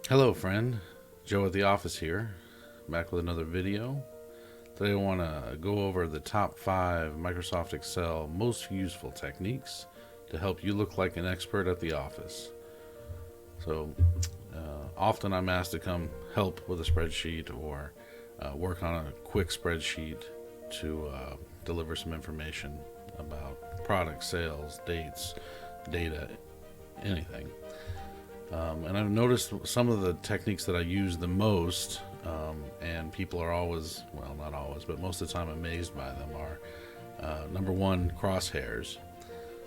Hello friend, Joe at the office here, back with another video. Today I want to go over the top 5 Microsoft Excel most useful techniques to help you look like an expert at the office. So often I'm asked to come help with a spreadsheet or work on a quick spreadsheet to deliver some information about product sales, dates, data, anything. And I've noticed some of the techniques that I use the most, and people are always, well, not always, but most of the time amazed by them, are number one, crosshairs.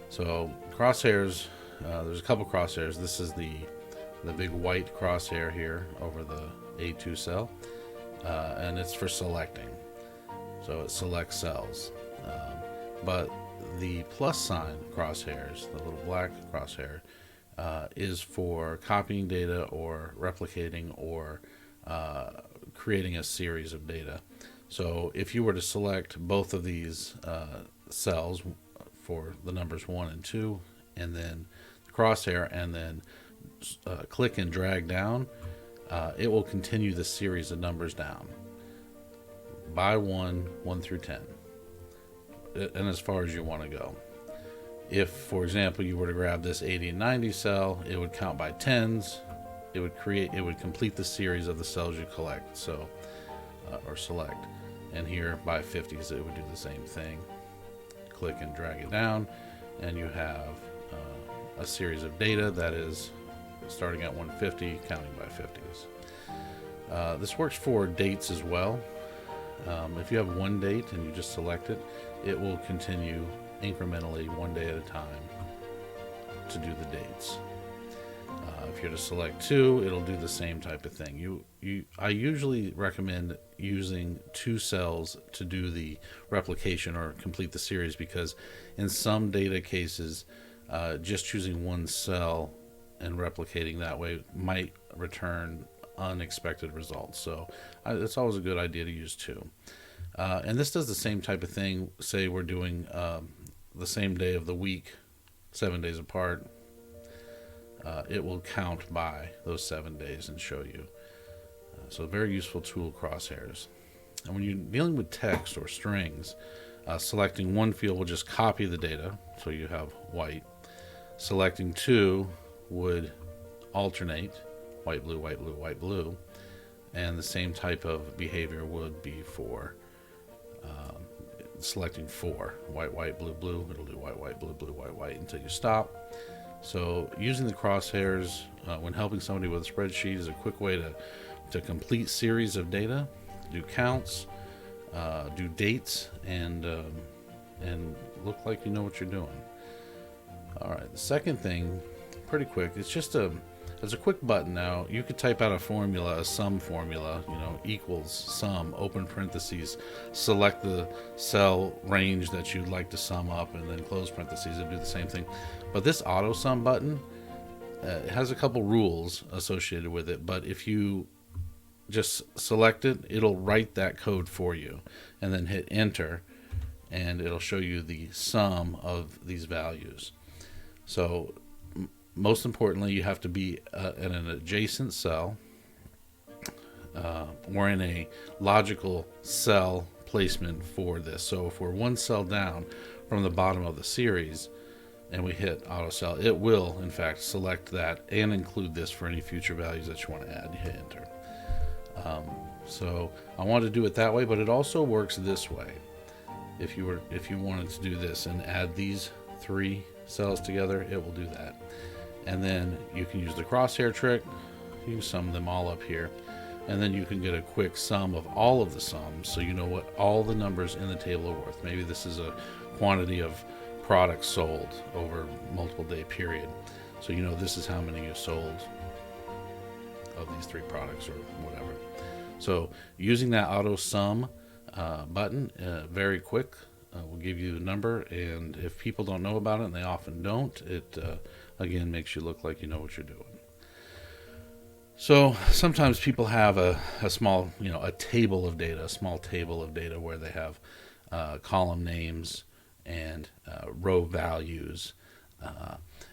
So crosshairs, there's a couple crosshairs. This is the big white crosshair here over the A2 cell, and it's for selecting. So it selects cells. But the plus sign crosshairs, the little black crosshair, is for copying data or replicating or creating a series of data. So if you were to select both of these cells for the numbers 1 and 2, and then the crosshair, and then click and drag down, it will continue the series of numbers down by 1 through 10, and as far as you want to go. If, for example, you were to grab this 80 and 90 cell, it would count by tens. It would complete the series of the cells you collect, so or select. And here by 50s, it would do the same thing. Click and drag it down, and you have a series of data that is starting at 150, counting by 50s. This works for dates as well. If you have one date and you just select it, it will continue incrementally one day at a time to do the dates. If you're to select 2, it'll do the same type of thing. I usually recommend using 2 cells to do the replication or complete the series, because in some data cases, just choosing 1 cell and replicating that way might return unexpected results. So it's always a good idea to use 2. And this does the same type of thing. Say we're doing the same day of the week, 7 days apart. It will count by those 7 days and show you. So a very useful tool, crosshairs. And when you're dealing with text or strings, selecting 1 field will just copy the data, so you have white. Selecting 2 would alternate white, blue, white, blue, white, blue. And the same type of behavior would be for selecting 4, white, white, blue, blue. It'll do white, white, blue, blue, white, white until you stop. So using the crosshairs when helping somebody with a spreadsheet is a quick way to complete series of data, do counts, do dates, and look like you know what you're doing. All right, the second thing, pretty quick. It's a quick button now. You could type out a formula, a sum formula, equals sum, open parentheses, select the cell range that you'd like to sum up, and then close parentheses and do the same thing. But this AutoSum button has a couple rules associated with it, but if you just select it, it'll write that code for you, and then hit enter, and it'll show you the sum of these values. So most importantly, you have to be in an adjacent cell or in a logical cell placement for this. So if we're 1 cell down from the bottom of the series and we hit auto cell, it will in fact select that and include this for any future values that you want to add. You hit enter. So I want to do it that way, but it also works this way. If you wanted to do this and add these 3 cells together, it will do that. And then you can use the crosshair trick. You can sum them all up here, and then you can get a quick sum of all of the sums, so you know what all the numbers in the table are worth. Maybe this is a quantity of products sold over multiple day period, so you know this is how many you sold of these 3 products or whatever. So using that auto sum button, very quick, will give you the number, and if people don't know about it, and they often don't, it again makes you look like you know what you're doing. So sometimes people have a small, a table of data, a small table of data where they have column names and row values,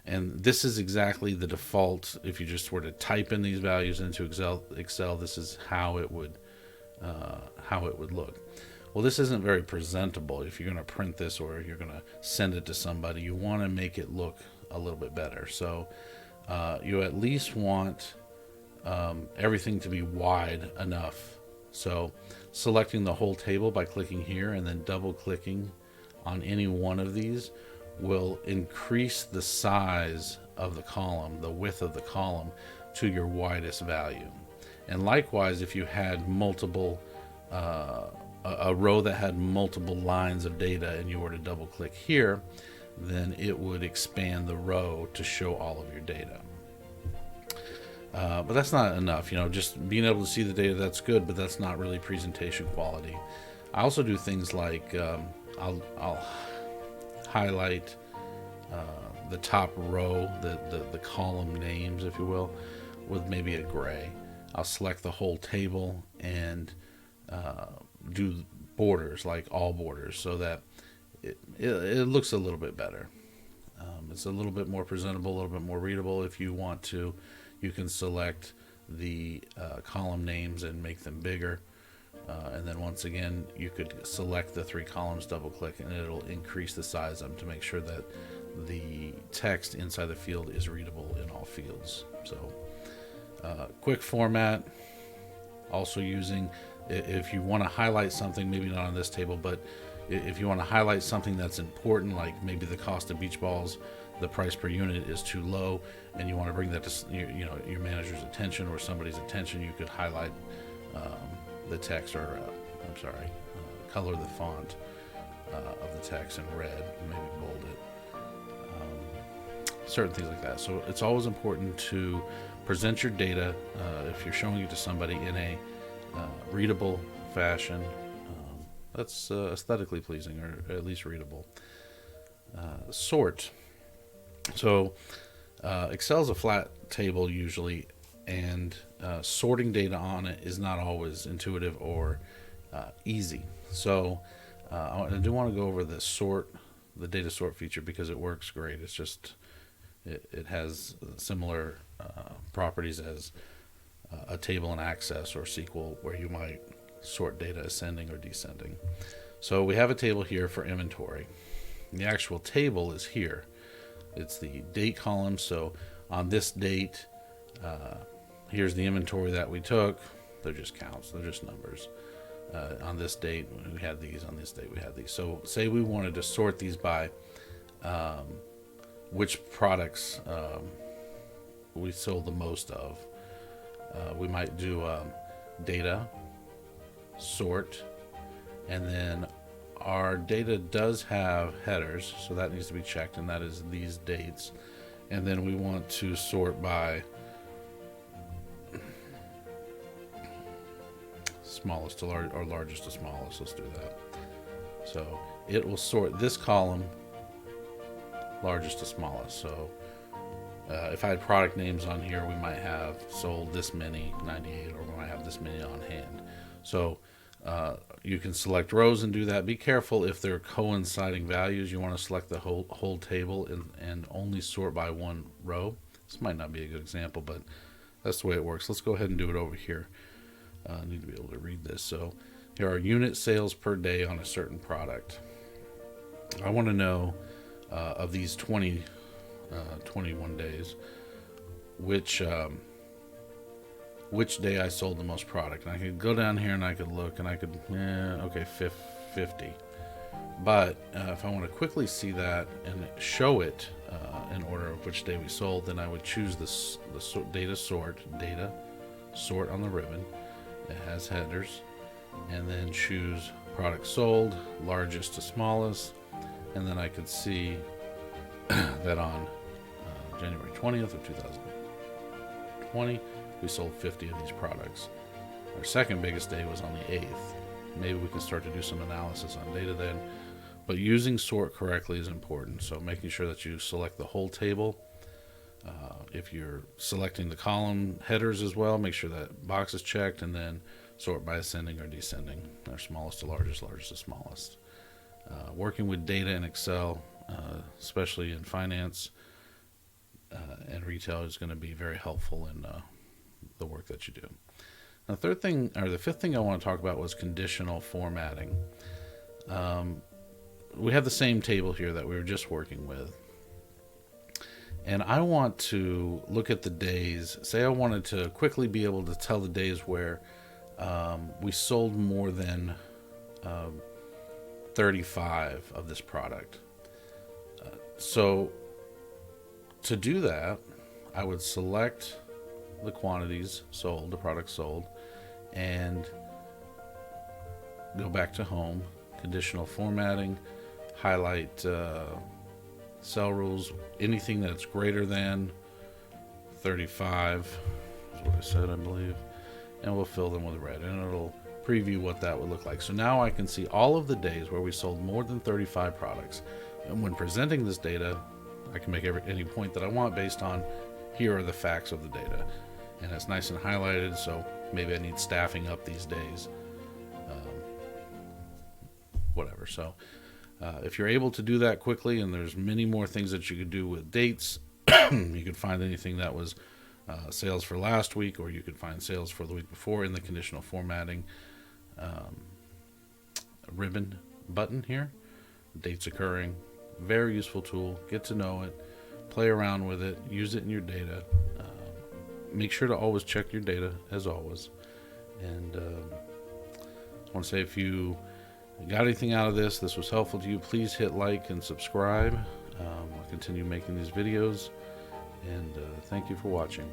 And this is exactly the default. If you just were to type in these values into Excel, this is how it would look. Well, this isn't very presentable. If you're going to print this or you're going to send it to somebody, you want to make it look a little bit better. So you at least want everything to be wide enough. So selecting the whole table by clicking here and then double clicking on any one of these will increase the size of the column, the width of the column, to your widest value. And likewise, if you had multiple a row that had multiple lines of data and you were to double click here, then it would expand the row to show all of your data. But that's not enough. Just being able to see the data, that's good, but that's not really presentation quality. I also do things like I'll highlight the top row, the column names, if you will, with maybe a gray. I'll select the whole table and do borders, like all borders, so that it looks a little bit better. It's a little bit more presentable, a little bit more readable. If you want to, you can select the column names and make them bigger. And then once again, you could select the 3 columns, double click, and it'll increase the size of them to make sure that the text inside the field is readable in all fields. So quick format, also using, if you want to highlight something, maybe not on this table, but if you want to highlight something that's important, like maybe the cost of beach balls, the price per unit is too low, and you want to bring that to your manager's attention or somebody's attention, you could highlight the text, or color the font of the text in red, maybe bold it, certain things like that. So it's always important to present your data, if you're showing it to somebody, in a readable fashion that's aesthetically pleasing, or at least readable. Sort. So Excel's a flat table usually, and sorting data on it is not always intuitive or easy. So I do want to go over the data sort feature, because it works great. It's just it has similar properties as a table in Access or SQL, where you might sort data ascending or descending. So we have a table here for inventory. The actual table is here. It's the date column. So on this date, here's the inventory that we took. They're just counts. They're just numbers. On this date, we had these. On this date, we had these. So say we wanted to sort these by which products we sold the most of. We might do data, sort, and then our data does have headers, so that needs to be checked, and that is these dates. And then we want to sort by smallest to large, or largest to smallest. Let's do that. So it will sort this column largest to smallest. So if I had product names on here, we might have sold this many, 98, or we might have this many on hand. So you can select rows and do that. Be careful if they're coinciding values. You want to select the whole table and only sort by one row. This might not be a good example, but that's the way it works. Let's go ahead and do it over here. I need to be able to read this. So here are unit sales per day on a certain product. I want to know of these 21 days, which day I sold the most product. And I could go down here and I could look, and I could, okay, 50. But if I want to quickly see that and show it in order of which day we sold, then I would choose the data sort on the ribbon. It has headers, and then choose product sold, largest to smallest, and then I could see that on January 20th of 2020, we sold 50 of these products. Our second biggest day was on the 8th. Maybe we can start to do some analysis on data then. But using sort correctly is important. So making sure that you select the whole table. If you're selecting the column headers as well, make sure that box is checked, and then sort by ascending or descending, or smallest to largest, largest to smallest. Working with data in Excel, especially in finance, and retail is going to be very helpful in the work that you do. The third thing, or the fifth thing I want to talk about was conditional formatting. We have the same table here that we were just working with. And I want to look at the days. Say I wanted to quickly be able to tell the days where we sold more than 35 of this product. So to do that, I would select the quantities sold, the products sold, and go back to home, conditional formatting, highlight cell rules, anything that's greater than 35 is what I said, I believe, and we'll fill them with red, and it'll preview what that would look like. So now I can see all of the days where we sold more than 35 products, and when presenting this data, I can make any point that I want based on here are the facts of the data, and it's nice and highlighted. So maybe I need staffing up these days, whatever. So if you're able to do that quickly, and there's many more things that you could do with dates, you could find anything that was sales for last week, or you could find sales for the week before in the conditional formatting ribbon button here. Dates occurring, very useful tool. Get to know it, play around with it, use it in your data. Make sure to always check your data, as always. And I want to say, if you got anything out of this was helpful to you, please hit like and subscribe. I'll continue making these videos, and thank you for watching.